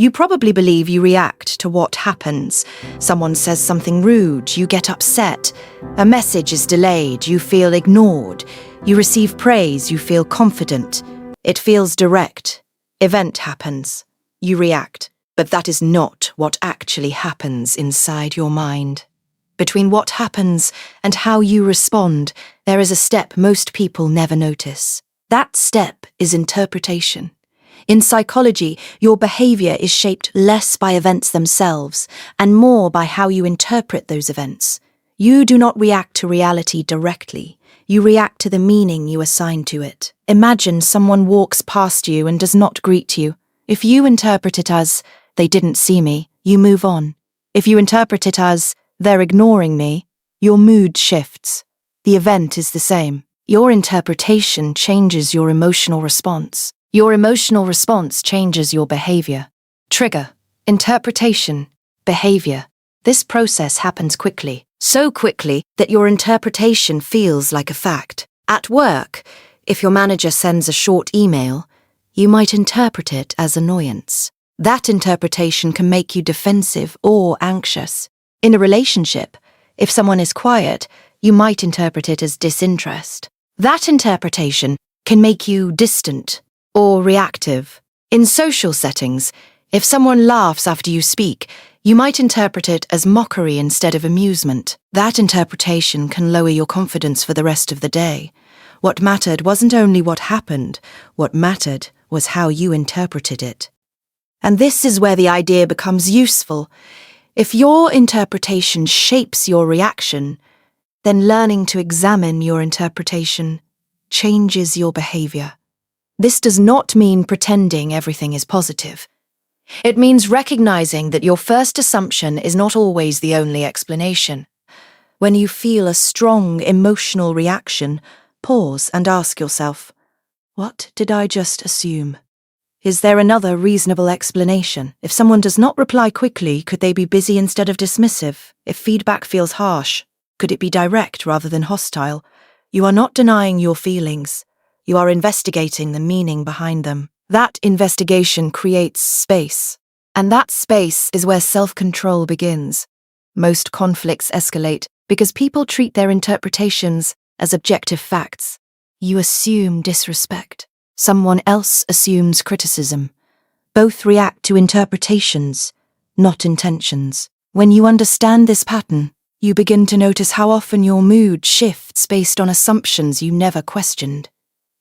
You probably believe you react to what happens. Someone says something rude, you get upset. A message is delayed, you feel ignored. You receive praise, you feel confident. It feels direct. Event happens. You react. But that is not what actually happens inside your mind. Between what happens and how you respond, there is a step most people never notice. That step is interpretation. In psychology, your behavior is shaped less by events themselves and more by how you interpret those events. You do not react to reality directly. You react to the meaning you assign to it. Imagine someone walks past you and does not greet you. If you interpret it as, "They didn't see me," you move on. If you interpret it as, "They're ignoring me," your mood shifts. The event is the same. Your interpretation changes your emotional response. Your emotional response changes your behavior. Trigger, interpretation, behavior. This process happens quickly, so quickly that your interpretation feels like a fact. At work, if your manager sends a short email, you might interpret it as annoyance. That interpretation can make you defensive or anxious. In a relationship, if someone is quiet, you might interpret it as disinterest. That interpretation can make you distant or reactive. In social settings, if someone laughs after you speak, you might interpret it as mockery instead of amusement. That interpretation can lower your confidence for the rest of the day. What mattered wasn't only what happened, what mattered was how you interpreted it. And this is where the idea becomes useful. If your interpretation shapes your reaction, then learning to examine your interpretation changes your behavior. This does not mean pretending everything is positive. It means recognizing that your first assumption is not always the only explanation. When you feel a strong emotional reaction, pause and ask yourself, what did I just assume? Is there another reasonable explanation? If someone does not reply quickly, could they be busy instead of dismissive? If feedback feels harsh, could it be direct rather than hostile? You are not denying your feelings. You are investigating the meaning behind them. That investigation creates space. And that space is where self-control begins. Most conflicts escalate because people treat their interpretations as objective facts. You assume disrespect. Someone else assumes criticism. Both react to interpretations, not intentions. When you understand this pattern, you begin to notice how often your mood shifts based on assumptions you never questioned.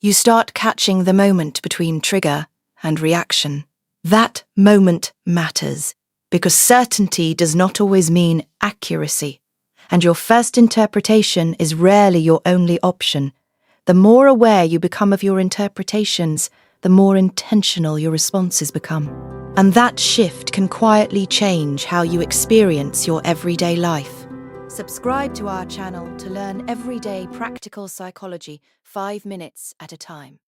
You start catching the moment between trigger and reaction. That moment matters, because certainty does not always mean accuracy, and your first interpretation is rarely your only option. The more aware you become of your interpretations, the more intentional your responses become. And that shift can quietly change how you experience your everyday life. Subscribe to our channel to learn everyday practical psychology 5 minutes at a time.